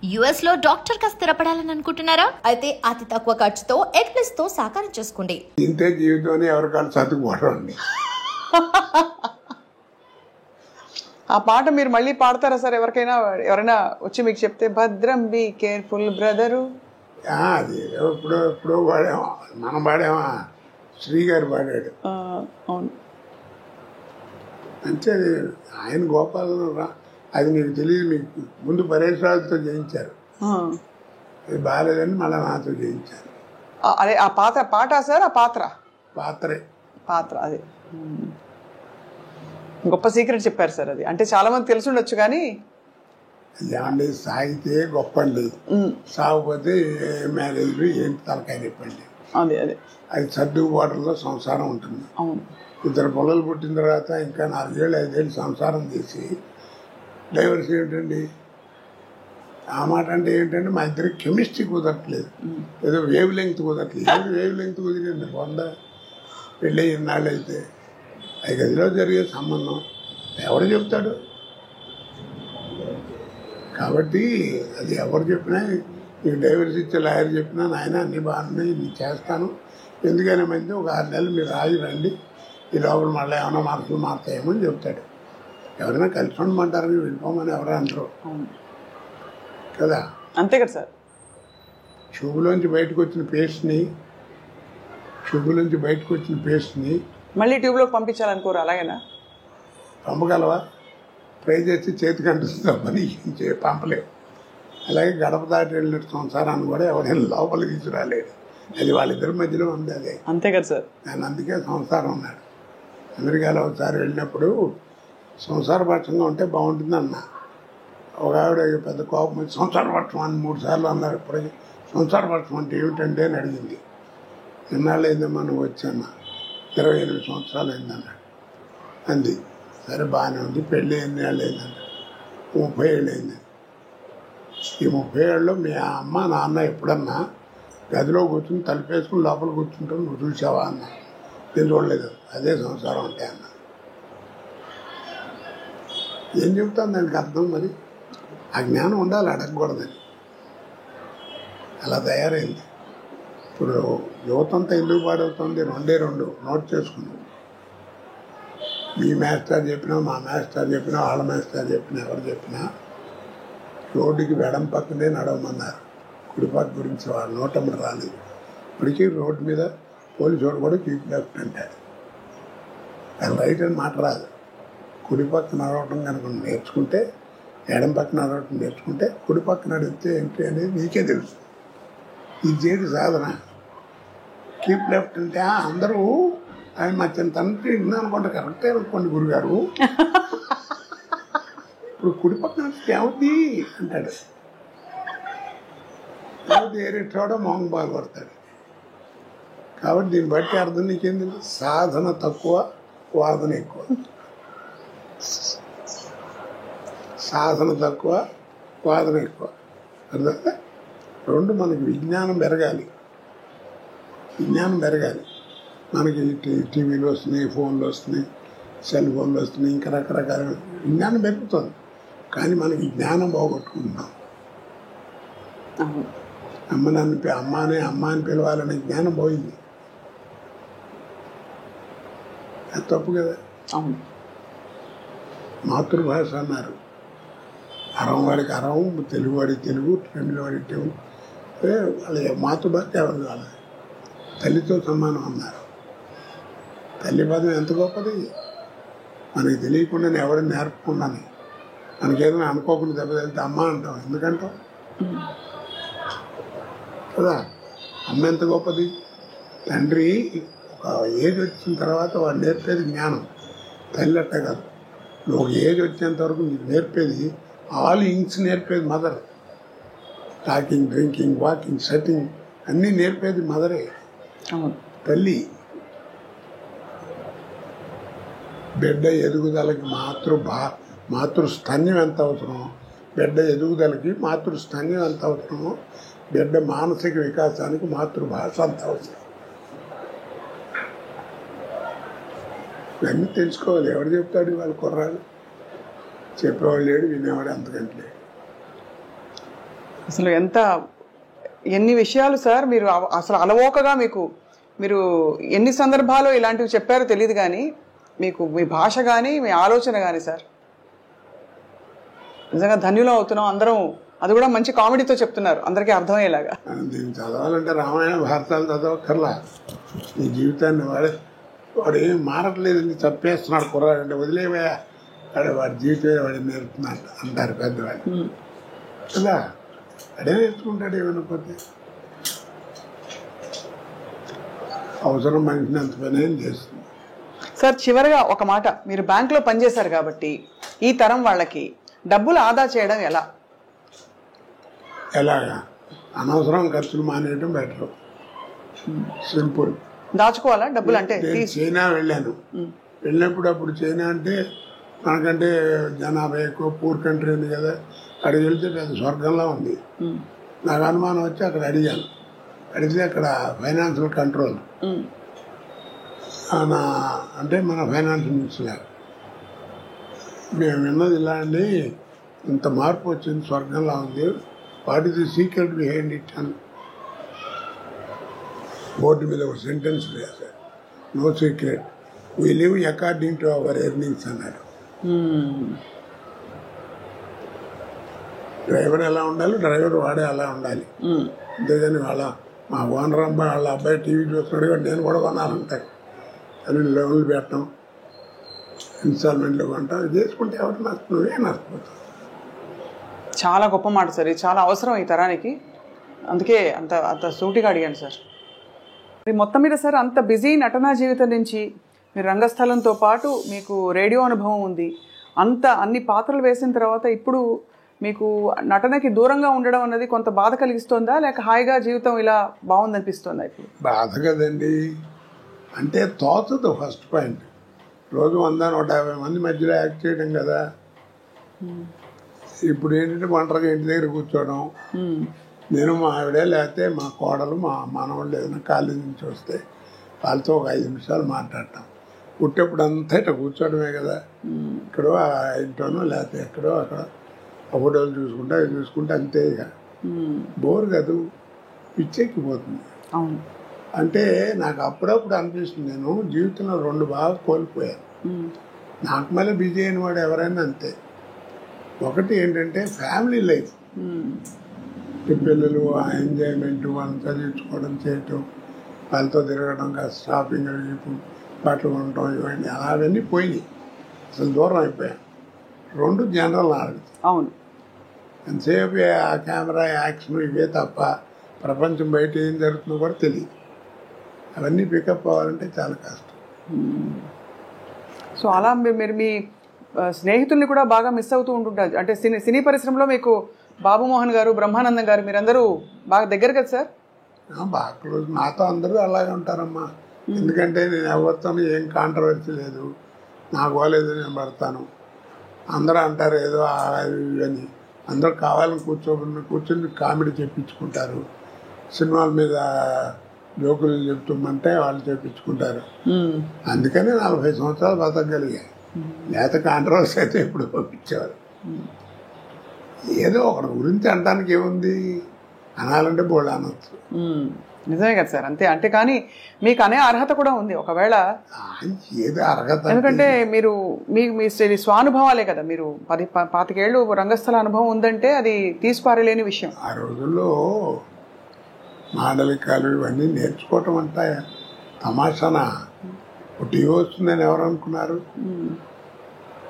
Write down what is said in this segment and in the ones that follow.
US లో doctor గా స్థిరపడాలని అనుకుంటున్నారా? అయితే అతి తక్కువ ఖర్చుతో ఎగ్ప్లస్ తో సాకారం చేసుకోండి. ఇంతే జీవితం ఎవరికాళ్ళు చదువుకోవడం. ఆ పాట మీరు మళ్ళీ పాడతారా సార్? ఎవరైనా వచ్చి మీకు చెప్తే భద్రం బీ కేర్ఫుల్ బ్రదరు. అది ఎప్పుడో పాడామా, మనం పాడామా, శ్రీగారు పాడాడు. అవును, అంటే ఆయన గోపాలరావు, అది మీకు తెలియదు. మీకు ముందు పరేష్ రాజుతో చేయించారు, అది బాగాలేదని మళ్ళీ నాతో చేయించారు. అదే ఆ పాట సార్, ఆ పాత్ర అదే గొప్ప సీక్రెట్ చెప్పారు సార్. అది అంటే చాలా మంది తెలిసి ఉండొచ్చు కానీ ఏమండి, సాగితే గొప్ప అండి, సాగిపోతే మ్యారేజ్ ఏంటి తలకాయ చెప్పండి. అదే అది సర్దుబాటులో సంసారం ఉంటుంది. అవును, ఇద్దరు పిల్లలు పుట్టిన తర్వాత ఇంకా 4 ఏళ్ళు 5 ఏళ్ళు సంసారం చేసి డైవర్స్ ఏమిటండి? ఆ మాట అంటే ఏంటంటే మా ఇద్దరికి కెమిస్ట్రీ కుదరట్లేదు, ఏదో వేవ్ లెంగ్త్ కుదరట్లేదు. వేవ్ లెంగ్త్ కుదిరింది 100 పెళ్ళి ఇన్నాళ్ళు అయితే. 5 గదిలో జరిగే సంబంధం ఎవరు చెప్తాడు? కాబట్టి అది ఎవరు చెప్పినా, నీకు డైవర్స్ ఇచ్చే లాయర్ చెప్పినా, నాయన అన్ని బాగున్నాయి, నేను చేస్తాను, ఎందుకైనా మంది ఒక 6 నెలలు మీరు ఆగి రండి, ఈ లోపల మళ్ళీ ఏమైనా మార్పులు మారుతాయేమో అని చెప్తాడు. ఎవరైనా కలిసి ఉండమంటారని వెళ్ళిపోమని ఎవరు అంటారు కదా. అంతే కదా సార్. ట్యూబ్లోంచి బయటకు వచ్చిన పేస్ట్ని మళ్ళీ ట్యూబ్లోకి పంపించాలనుకోరు, అలాగేనా? పంపగలవా? ట్రై చేసి చేతికి అంటుస్తుందా పని పంపలేవు. అలాగే గడప దాటి వెళ్ళిన సంసారాన్ని కూడా ఎవరైనా లోపలికి తీసుకురాలేడు. అది వాళ్ళిద్దరి మధ్యలో ఉంది. అదే అంతే కదా సార్. నేను అందుకే సంసారం ఉన్నాడు. అమెరికాలో ఒకసారి వెళ్ళినప్పుడు సంసారపక్షంగా ఉంటే బాగుంటుంది అన్న. ఒక ఆవిడ పెద్ద కోపం వచ్చి సంసారపక్షం అని 3 సార్లు అన్నారు. ఇప్పటికీ సంసారపక్షం అంటే ఏమిటంటే అని అడిగింది. ఎన్నాళ్ళు అయిందమ్మా నువ్వు వచ్చాన్న? 28 సంవత్సరాలు అయిందన్నాడు. అంది. సరే బాగానే ఉంది. పెళ్ళి ఎన్ని ఏళ్ళు అయిందంట? 30 ఏళ్ళు అయింది. ఈ 30 ఏళ్ళలో మీ అమ్మ నాన్న ఎప్పుడన్నా గదిలో కూర్చుని తలుపేసుకుని లోపల కూర్చుంటావు నువ్వు చూసావా అన్న. నేను చూడలేదు. అదే సంసారం అంటే అన్న. ఏం చెబుతాను దానికి అర్థం? మరి ఆ జ్ఞానం ఉండాలి, అడగకూడదని. అలా తయారైంది. ఇప్పుడు యువతంతా ఎందుకు పాడవుతుంది? 2 నోట్ చేసుకున్నాం. మీ మాస్టర్ చెప్పినా, మా మాస్టర్ చెప్పినా, వాళ్ళ మాస్టర్ చెప్పినా, ఎవరు చెప్పినా రోడ్డుకి వెడం పక్కనే నడవమన్నారు. కుడిపక్క గురించి వాళ్ళ నోటమ్మడి రాలేదు. ఇప్పటికీ రోడ్డు మీద పోలీసు వాడు కూడా కీప్ లెఫ్ట్ అంటాడు. అది రైట్ అని మాట రాదు. కుడిపక్క నడవటం కనుక నేర్చుకుంటే, ఎడం పక్క నడవటం నేర్చుకుంటే, కుడిపక్క నడిపితే ఏంటి అనేది నీకే తెలుసు. ఇది చేతి సాధన. కీప్ లెఫ్ట్ అంటే అందరూ ఆయన మా చిన్న తండ్రి అనుకుంటే కరెక్టే అనుకోండి గురుగారు, ఇప్పుడు కుడిపక్క నడిస్తే ఏమవుతుంది అంటాడు. ఏరేటోడో మొహం బాగుపడతాడు. కాబట్టి దీన్ని బట్టి అర్థం నీకేంది? సాధన తక్కువ, వాదన ఎక్కువ. సాధన తక్కువ, వాదన ఎక్కువ. అర్థం? 2 మనకి విజ్ఞానం పెరగాలి. మనకి టీవీలు వస్తున్నాయి, ఫోన్లు వస్తున్నాయి, సెల్ ఫోన్లు వస్తున్నాయి, ఇంకా రకరకాల విజ్ఞానం పెరుగుతుంది. కానీ మనకి జ్ఞానం పోగొట్టుకుంటున్నాం. అమ్మ అని పిలవాలనే జ్ఞానం పోయింది. అది తప్పు కదా. మాతృభాష అన్నారు. అరం వాడికి అరం, తెలుగు వాడికి తెలుగు, తమిళ వాడికి తెలుగు. వాళ్ళ మాతృభాష ఎవరు కాదు. తల్లితో సమానం అన్నారు. తల్లి పదం ఎంత గొప్పది. మనకి తెలియకుండానే ఎవరిని నేర్పకుండానే మనకేదైనా అనుకోకుండా దెబ్బతలితే అమ్మ అంటాం. ఎందుకంటాం కదా. అమ్మ ఎంత గొప్పది. తండ్రి ఒక ఏజ్ వచ్చిన తర్వాత వాడు నేర్పేది జ్ఞానం. తల్లి అట్ట కాదు. నువ్వు ఒక ఏజ్ వచ్చేంత వరకు నీకు నేర్పేది ఆల్ ఇంగ్స్ నేర్పేది mother. Talking, drinking, walking, sitting అన్నీ నేర్పేది మదరే, తల్లి. బిడ్డ ఎదుగుదలకి మాతృస్థన్యం ఎంత అవసరమో, బిడ్డ ఎదుగుదలకి మాతృస్థన్యం ఎంత అవసరమో, బిడ్డ మానసిక వికాసానికి మాతృభాష అంత అవసరం. ఇవన్నీ తెలుసుకోవాలి. ఎవరు చెప్తాడు? వాళ్ళ కుర్రాడు చెప్పేవాళ్ళు లేడు, వినేవాడు అంతకంటే లేడు. అసలు ఎన్ని విషయాలు సార్ మీరు అసలు అలవోకగా మీరు ఎన్ని సందర్భాలు ఇలాంటివి చెప్పారో తెలియదు కానీ మీకు మీ భాష కానీ మీ ఆలోచన కానీ సార్ నిజంగా ధన్యులం అవుతున్నాం అందరం. అది కూడా మంచి కామెడీతో చెప్తున్నారు అందరికీ అర్థమయ్యేలాగా. దీన్ని చదవాలంటే రామాయణ భారతాలు చదవక్కర్లా. నీ జీవితాన్ని వాడు ఏం మారట్లేదు, చంపేస్తున్నాడు కుర్రాడు అంటే వదిలేవయా, వాడి జీవితం వాడి నేర్పుతున్నాడు అంటారు పెద్దవాళ్ళు కదా. అడే నేర్చుకుంటాడు ఏమనుకోతే. అవసరం మనిషిని అంత పని ఏం చేస్తుంది. సార్ చివరిగా ఒక మాట, మీరు బ్యాంకులో పనిచేశారు కాబట్టి ఈ తరం వాళ్ళకి డబ్బులు ఆదా చేయడం ఎలాగా? అనవసరం ఖర్చులు మానేయడం బెటర్. సింపుల్. దాచుకోవాలా డబ్బులు? అంటే చైనా వెళ్ళాను. అప్పుడు చైనా అంటే మనకంటే జనాభా ఎక్కువ, పూర్ కంట్రీ ఉంది కదా. అక్కడికి వెళ్తే పెద్ద స్వర్గంలా ఉంది. నాకు అనుమానం వచ్చి అక్కడ అడిగితే అక్కడ ఫైనాన్షియల్ కంట్రోల్ అంటే మన ఫైనాన్స్ మినిస్టర్ మేము విన్నది ఇలా అండి, ఇంత మార్పు వచ్చింది, స్వర్గంలా ఉంది, what is the secret behind it అని బోర్డు మీద ఒక సెంటెన్స్ రాశారు. No secret, we live according to our earnings అన్నాడు. డ్రైవర్ ఎలా ఉండాలి, డ్రైవర్ వాడే అలా ఉండాలి. అంతేగాని మా ఓనర్ అబ్బాయి వాళ్ళ అబ్బాయి టీవీ చూస్తున్నాడు నేను కూడా కొనాలంటారు. అని లోన్లు పెట్టడం, ఇన్స్టాల్మెంట్లు కొంటాం, ఇది చేసుకుంటే ఎవరు నువ్వే నష్టపోతావు. చాలా గొప్ప మాట సార్, ఇది చాలా అవసరం ఈ తరానికి. అందుకే అంత సూటిగా అడిగాను సార్. మొత్తం మీద సార్ అంత బిజీ నటనా జీవితం నుంచి మీరు రంగస్థలంతో పాటు మీకు రేడియో అనుభవం ఉంది. అన్ని పాత్రలు వేసిన తర్వాత ఇప్పుడు మీకు నటనకి దూరంగా ఉండడం అన్నది కొంత బాధ కలిగిస్తుందా, లేక హాయిగా జీవితం ఇలా బాగుందనిపిస్తుందా? ఇప్పుడు బాధ కదండి, అంటే తోచదు. ఫస్ట్ పాయింట్, రోజు 100-150 మంది మధ్యలో యాక్ట్ చేయడం కదా. ఇప్పుడు ఏంటంటే ఒంటరిగా ఇంటి దగ్గర కూర్చోవడం, నేను మా ఆవిడే లేకపోతే మా కోడలు మా మనవాళ్ళు ఏదైనా కాలేజీ నుంచి వస్తే వాళ్ళతో ఒక 5 నిమిషాలు మాట్లాడటం. పుట్టేప్పుడు అంతా ఇట్లా కూర్చోవడమే కదా. ఇక్కడో ఆ ఇంట్లోనో లేకపోతే ఎక్కడో అక్కడ ఫోటోలు చూసుకుంటే అంతే. ఇక బోర్ కాదు, పిచ్చెక్కిపోతుంది. అంటే నాకు అప్పుడప్పుడు అనిపిస్తుంది, నేను జీవితంలో 2 బాగా కోల్పోయాను. నాకు మళ్ళీ బిజీ అయిన వాడు ఎవరైనా అంతే. ఒకటి ఏంటంటే ఫ్యామిలీ లైఫ్, పిల్లలు ఆ ఎంజాయ్మెంట్, వాళ్ళని చదివించుకోవడం, చేయటం, వాళ్ళతో తిరగడం, షాపింగ్, బట్టలు కొనటం, ఇవన్నీ అవన్నీ పోయినాయి. అసలు దూరం అయిపోయాను. 2 జనరల్ నాలెడ్జ్. అవును, ఎంతసేపు ఆ కెమెరా యాక్షన్ ఇవే తప్ప ప్రపంచం బయట ఏం జరుగుతుందో కూడా తెలియదు. అవన్నీ పికప్ అవ్వాలంటే చాలా కష్టం. సో అలా మీరు మీ స్నేహితుల్ని కూడా బాగా మిస్ అవుతూ ఉంటుంటారు. అంటే సినీ పరిశ్రమలో మీకు బాబుమోహన్ గారు, బ్రహ్మానందం గారు మీరందరూ బాగా దగ్గర కదా సార్? బాగా క్లోజ్. నాతో అందరూ అలాగే ఉంటారమ్మా. ఎందుకంటే నేను ఎవరితో ఏం కాంట్రవర్సీ లేదు, నాకు పోలేదు, నేను పడతాను. అందరూ అంటారు ఏదో అని, అందరూ కావాలని కూర్చొని కామెడీ చెప్పించుకుంటారు. సినిమాల మీద జోకులు చెప్తామంటే వాళ్ళు చెప్పించుకుంటారు. అందుకని 40 సంవత్సరాలు బతకగలిగాయి. లేత కాంట్రవర్సీ అయితే ఇప్పుడు పంపించేవారు. ఏదో ఒకటి గురించి అనడానికి ఏముంది, అనాలంటే బోల్డ్ అనొచ్చు. నిజమే కదా సార్, అంతే. అంటే కానీ మీకు అనే అర్హత కూడా ఉంది ఒకవేళ. ఏదో అర్హత, ఎందుకంటే మీరు మీ స్వానుభవాలే కదా. మీరు 25 ఏళ్ళు రంగస్థల అనుభవం ఉందంటే అది తీసిపారలేని విషయం. ఆ రోజుల్లో మాండలికాలు ఇవన్నీ నేర్చుకోవటం అంటే తమాషానా. టీవీ వస్తుందని ఎవరు అనుకున్నారు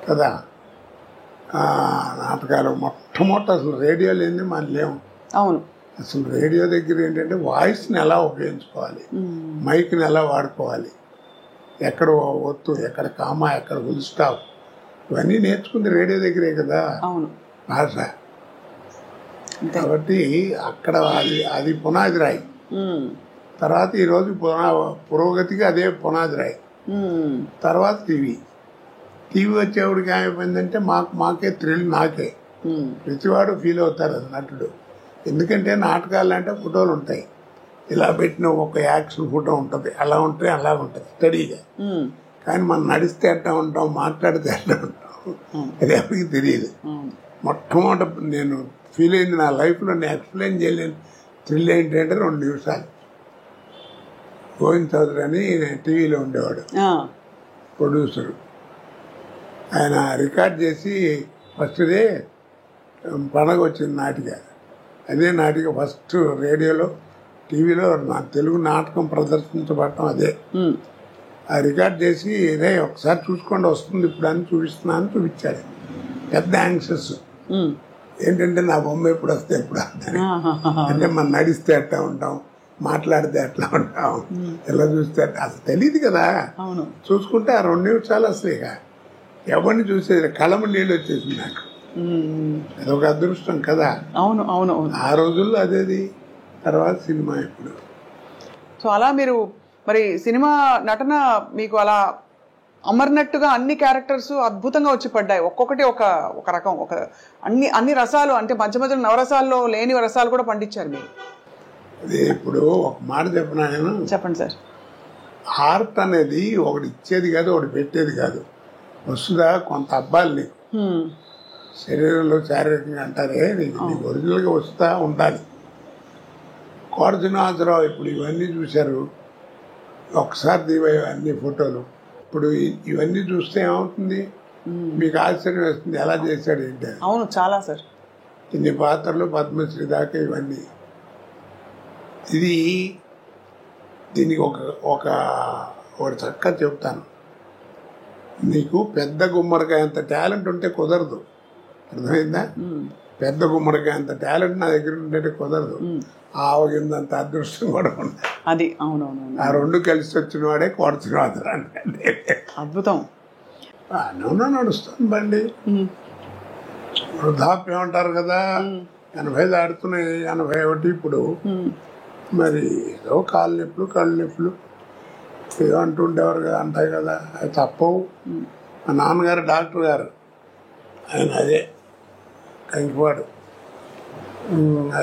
కదా. నాటకాలు మొట్టమొదటి అసలు రేడియో లేని మన లేవు. అవును, అసలు రేడియో దగ్గర ఏంటంటే వాయిస్ని ఎలా ఉపయోగించుకోవాలి, మైక్ని ఎలా వాడుకోవాలి, ఎక్కడ ఒత్తు, ఎక్కడ కామా, ఎక్కడ ఫుల్ స్టాప్, ఇవన్నీ నేర్చుకుంది రేడియో దగ్గరే కదా. అవును, భాష. కాబట్టి అక్కడ అది పునాది రాయి. తర్వాత ఈరోజు పురోగతికి అదే పునాది రాయి. తర్వాత టీవీ వచ్చేవాడికి ఏమైపోయిందంటే మాకే థ్రిల్, నాకే. ప్రతివాడు ఫీల్ అవుతారు అది నటుడు. ఎందుకంటే నాటకాలు అంటే ఫోటోలు ఉంటాయి, ఇలా పెట్టిన ఒక యాక్షన్ ఫోటో ఉంటుంది, అలా ఉంటే అలా ఉంటుంది స్టడీగా. కానీ మనం నడిస్తే ఎట్లా ఉంటాం, మాట్లాడితే ఎట్లా ఉంటాం, అది ఎవరికి తెలియదు. మొట్టమొదటి నేను ఫీల్ అయింది నా లైఫ్లో నేను ఎక్స్ప్లెయిన్ చేయలేను థ్రిల్ ఏంటంటే 2 నిమిషాలు. గోవింద్ చౌదరి అని టీవీలో ఉండేవాడు, ప్రొడ్యూసరు. ఆయన రికార్డ్ చేసి ఫస్ట్ డే పండగ వచ్చింది నాటిక. అదే నాటిక ఫస్ట్ రేడియోలో టీవీలో నా తెలుగు నాటకం ప్రదర్శించబడటం అదే. ఆ రికార్డ్ చేసి రే ఒకసారి చూసుకోండి వస్తుంది ఇప్పుడు అని చూపిస్తున్నాను చూపించాడు. పెద్ద యాంగ్షస్ ఏంటంటే నా బొమ్మ ఎప్పుడు వస్తే ఎప్పుడు వస్తాను అంటే మనం నడిస్తే అట్లా ఉంటాం, మాట్లాడితే అట్లా ఉంటాం, ఎలా చూస్తే అసలు తెలియదు కదా. చూసుకుంటే ఆ 2 నిమిషాలు అసలు ఇక ఎవరిని చూసేది కళ్ళము నీళ్ళు వచ్చేసింది నాకు. అదొక అదృష్టం కదా. అవును అవును అవును. ఆ రోజుల్లో అదేది. తర్వాత సినిమా ఇప్పుడు. సో అలా మీరు మరి సినిమా నటన మీకు అలా అమర్నట్టుగా అన్ని క్యారెక్టర్స్ అద్భుతంగా వచ్చి పడ్డాయి. ఒక్కొక్కటి ఒక ఒక రకం, ఒక అన్ని రసాలు, అంటే మధ్య మధ్యలో నవరసాల్లో లేని రసాలు కూడా పండించారు మీరు. అదే ఇప్పుడు ఒక మాట చెప్పినా నేను. చెప్పండి సార్. ఆర్ట్ అనేది ఒకటి ఇచ్చేది కాదు, ఒకటి పెట్టేది కాదు. వస్తుందా కొంత అబ్బాయిలు నీకు శరీరంలో శారీరకంగా అంటారే నీకు ఒరిజినల్గా వస్తా ఉండాలి. కోట శ్రీనివాసరావు ఇప్పుడు ఇవన్నీ చూశారు, ఒకసారి దివాయి అన్ని ఫోటోలు. ఇప్పుడు ఇవన్నీ చూస్తే ఏమవుతుంది, మీకు ఆశ్చర్యం వేస్తుంది ఎలా చేశాడు ఏంటి. అవును చాలా సార్. ఇన్ని పాత్రలు పద్మశ్రీ దాకా ఇవన్నీ. ఇది దీనికి ఒక చక్కగా చెప్తాను. నీకు పెద్ద గుమ్మడికాయ అంత టాలెంట్ ఉంటే కుదరదు, అర్థమైందా? పెద్ద గుమ్మడికాయ అంత టాలెంట్ నా దగ్గర ఉంటే కుదరదు. ఆవగిందంత అదృష్టం కూడా ఉంది. అది అవునవును. ఆ 2 కలిసి వచ్చిన వాడే కోట శ్రీనివాసరావు అంటే అద్భుతం. నూనె నడుస్తుంది బండి. వృద్ధాప్యం అంటారు కదా, 80 దాడుతున్నాయి, 81 ఇప్పుడు. మరి ఏదో కాళ్ళు నొప్పులు కళ్ళు నొప్పులు ఏదో అంటుండేవారు కదా, అంటాయి కదా, అది తప్పవు. మా నాన్నగారు డాక్టర్ గారు, ఆయన అదే కంకిపాడు.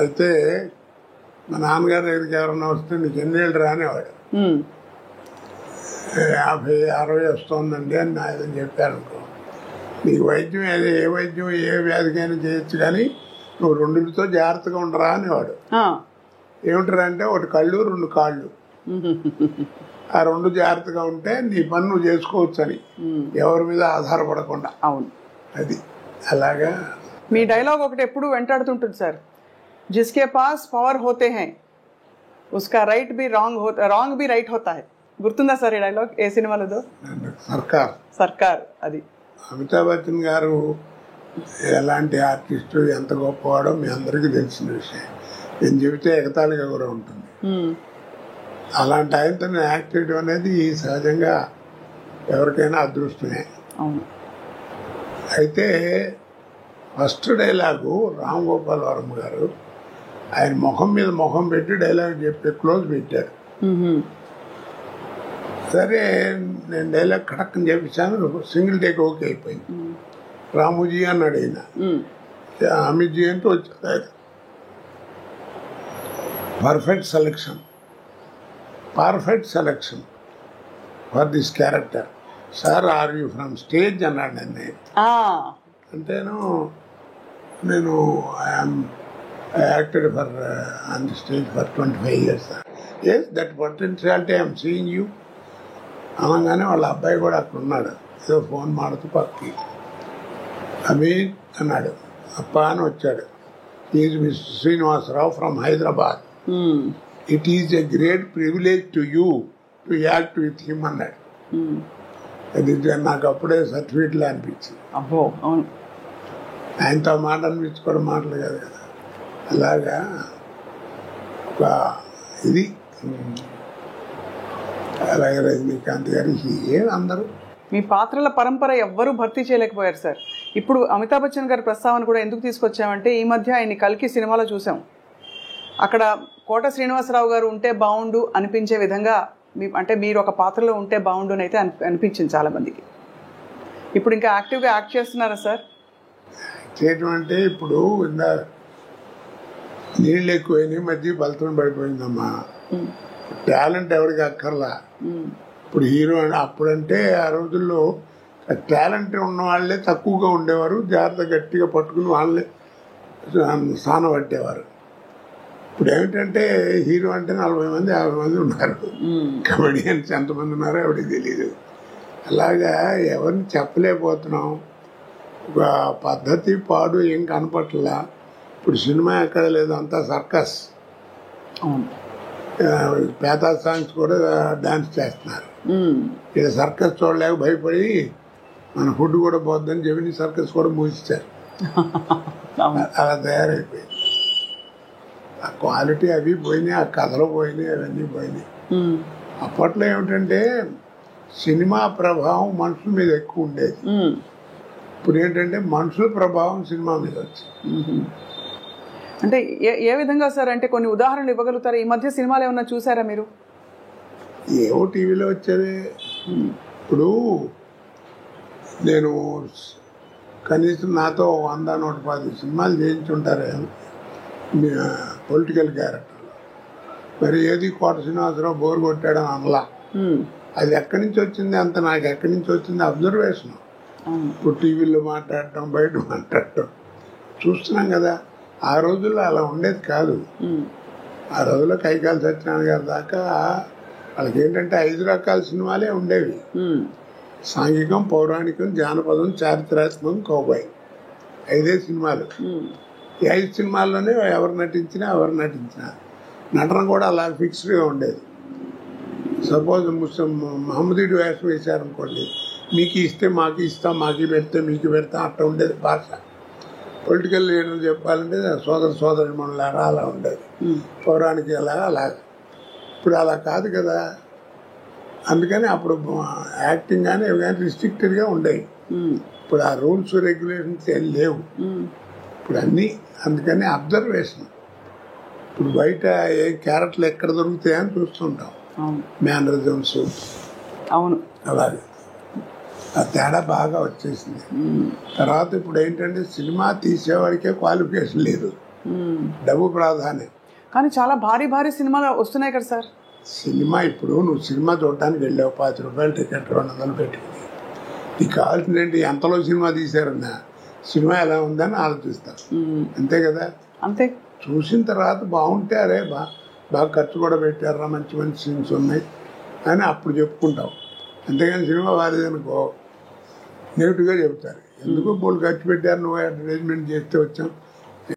అయితే మా నాన్నగారి దగ్గరికి ఎవరన్నా వస్తే నీకు ఎన్ని ఏళ్ళు రానేవాడు. 50, 60 వస్తుందండి అని నా ఏదని చెప్పారు అనుకో, నీకు వైద్యం ఏ వైద్యం ఏ వ్యాధికైనా చేయొచ్చు కానీ నువ్వు 2తో జాగ్రత్తగా ఉండరా అనేవాడు. ఏమిటరా అంటే ఒకటి కళ్ళు 2 కాళ్ళు, ఆ 2 జాగ్రత్తగా ఉంటే నీ పని నువ్వు చేసుకోవచ్చు అని, ఎవరి మీద ఆధారపడకుండా. అవును అది అలాగా. మీ డైలాగ్ ఒకటి ఎప్పుడు వెంటాడుతుంటుంది సార్, జిస్కే పాస్ పవర్ హోతే హై ఉస్కా రైట్ బి రాంగ్ బి రైట్ హోతా హై. గుర్తుందా సార్ ఈ డైలాగ్? ఏ సినిమాలో? సర్కార్. అది అమితాబ్ బచ్చన్ గారు ఎలాంటి ఆర్టిస్టు, ఎంత గొప్పవాడో మీ అందరికీ తెలిసిన విషయం. నేను చెబితే ఎగతాళిగా కూడా ఉంటుంది. అలాంటి ఆయనతో యాక్ట్ చేయడం అనేది సహజంగా ఎవరికైనా అదృష్టమే. అయితే ఫస్ట్ డైలాగు రామ్ గోపాల్ వర్మ గారు ఆయన ముఖం మీద ముఖం పెట్టి డైలాగ్ చెప్పి క్లోజ్ పెట్టారు. సరే నేను డైలాగ్ కడక్కని చెప్పించాను, సింగిల్ టేక్ ఓకే అయిపోయింది. రాముజీ అన్నాడు ఆయన, అమిత్జీ అంటూ వచ్చాడు. Perfect selection for this character sir. Are you from stage అన్నాడు నన్ను. అంటేను నేను I acted on the stage for 25 years. Yes, that potentiality I am seeing you. అనగానే వాళ్ళ అబ్బాయి కూడా అక్కడ ఉన్నాడు, ఏదో ఫోన్ మాడుతూ పక్కకి. అమీన్ అన్నాడు, అప్ప అని వచ్చాడు. Is mister Srinivasarao from Hyderabad. It is a great privilege to you to act with him అన్నాడు. అది నాకు అప్పుడే సర్టిఫికెట్లో అనిపించింది. అబ్బో అవును, ఆయనతో మాట అనిపించుకోవడం మాటలు కాదు కదా. అలాగా ఒక ఇది. అలాగే రజనీకాంత్ గారు అందరూ మీ పాత్రల పరంపర ఎవ్వరూ భర్తీ చేయలేకపోయారు సార్. ఇప్పుడు అమితాబ్ బచ్చన్ గారి ప్రస్తావన కూడా ఎందుకు తీసుకొచ్చామంటే, ఈ మధ్య ఆయన కల్కి సినిమాలో చూసాం. అక్కడ కోట శ్రీనివాసరావు గారు ఉంటే బాగుండు అనిపించే విధంగా అంటే మీరు ఒక పాత్రలో ఉంటే బాగుండు అని అయితే అనిపించింది చాలా మందికి. ఇప్పుడు ఇంకా యాక్టివ్గా యాక్ట్ చేస్తున్నారా సార్? చేయటం అంటే ఇప్పుడు నీళ్ళు ఎక్కువైనాయి, మధ్య బలతం పడిపోయిందమ్మా. టాలెంట్ ఎవరికి అక్కర్లా. ఇప్పుడు హీరో అప్పుడంటే ఆ రోజుల్లో టాలెంట్ ఉన్న వాళ్ళే తక్కువగా ఉండేవారు, జాగ్రత్త గట్టిగా పట్టుకుని వాళ్ళే స్థానం పట్టేవారు. ఇప్పుడు ఏమిటంటే హీరో అంటే 40 మంది 50 మంది ఉన్నారు, కమెడియన్స్ ఎంతమంది ఉన్నారో ఎవరికి తెలియదు. అలాగా ఎవరిని చెప్పలేకపోతున్నాం. ఒక పద్ధతి పాడు ఏం కనపట్లా. ఇప్పుడు సినిమా ఎక్కడ లేదు, అంతా సర్కస్. పేతా సాంగ్స్ కూడా డాన్స్ చేస్తున్నారు. ఇక సర్కస్ చూడలేక భయపడి మన ఫుడ్ కూడా పోద్దని జమిని సర్కస్ కూడా మూసిచ్చారు. అలా తయారైపోయింది. ఆ క్వాలిటీ అవి పోయినాయి, ఆ కథలు పోయినాయి, అవన్నీ పోయినాయి. అప్పట్లో ఏమిటంటే సినిమా ప్రభావం మనుషుల మీద ఎక్కువ ఉండేది. ఇప్పుడు ఏంటంటే మనుషుల ప్రభావం సినిమా మీద వచ్చింది. అంటే ఏ విధంగా సార్? అంటే కొన్ని ఉదాహరణలు ఇవ్వగలుగుతారా? ఈ మధ్య సినిమాలు ఏమన్నా చూసారా మీరు? ఏవో టీవీలో వచ్చేవి. ఇప్పుడు నేను కనీసం నాతో 100-110 సినిమాలు చేయించుంటారు పొలిటికల్ క్యారెక్టర్. మరి ఏది కోట శ్రీనివాసరావు బోర్ కొట్టాడని అనలా. అది ఎక్కడి నుంచి వచ్చింది అంత నాకు ఎక్కడి నుంచి వచ్చింది అబ్జర్వేషన్. ఇప్పుడు టీవీలో మాట్లాడటం, బయట మాట్లాడటం చూస్తున్నాం కదా. ఆ రోజుల్లో అలా ఉండేది కాదు. ఆ రోజుల్లో కైకాల సత్యనారాయణ గారి దాకా వాళ్ళకి ఏంటంటే 5 రకాల సినిమాలే ఉండేవి. సాంఘికం, పౌరాణికం, జానపదం, చారిత్రాత్మకం, కౌబాయ్. 5 సినిమాలు. ఈ 5 సినిమాల్లోనే ఎవరు నటించినా నటన కూడా అలా ఫిక్స్డ్గా ఉండేది. సపోజ్ మహమ్మదీడు వేషం వేశారనుకోండి, మీకు ఇస్తే మాకు ఇస్తాం, మాకు పెడితే మీకు పెడతాం, అట్లా ఉండేది భాష. పొలిటికల్ లీడర్ చెప్పాలంటే సోదరి మనలాగా అలా ఉండేది. పౌరాణిక అలాగా. ఇప్పుడు అలా కాదు కదా. అందుకని అప్పుడు యాక్టింగ్ కానీ ఇవి కానీ రిస్ట్రిక్టెడ్గా ఉండేవి. ఇప్పుడు ఆ రూల్స్ రెగ్యులేషన్స్ ఏం లేవు. ఇప్పుడు అన్నీ అందుకని అబ్జర్వేషన్. ఇప్పుడు బయట ఏ క్యారెక్టర్లు ఎక్కడ దొరుకుతాయని చూస్తుంటాం. మేనరిజమ్స్ అవును అలాగే ఆ తేడా బాగా వచ్చేసింది. తర్వాత ఇప్పుడు ఏంటంటే సినిమా తీసేవాడికే క్వాలిఫికేషన్ లేదు, డబ్బు ప్రాధాన్యం. కానీ చాలా భారీ సినిమాలు వస్తున్నాయి కదా సార్. సినిమా ఇప్పుడు నువ్వు సినిమా చూడటానికి వెళ్ళావు, 50 రూపాయలు టికెట్ 200 పెట్టుకుని, నీకు కావాల్సింది ఏంటి? ఎంతలో సినిమా తీశారన్నా సినిమా ఎలా ఉందని ఆలోచిస్తాను. అంతే కదా. అంతే. చూసిన తర్వాత బాగుంటే అరే బాగా ఖర్చు కూడా పెట్టారా, మంచి మంచి సీన్స్ ఉన్నాయి అని అప్పుడు చెప్పుకుంటావు. అంతేగాని సినిమా బాగాలేదనుకో నెగిటివ్గా చెబుతారు. ఎందుకు బోళ్ళు ఖర్చు పెట్టారు, నువ్వు అడ్వర్టైజ్మెంట్ చేస్తే వచ్చాం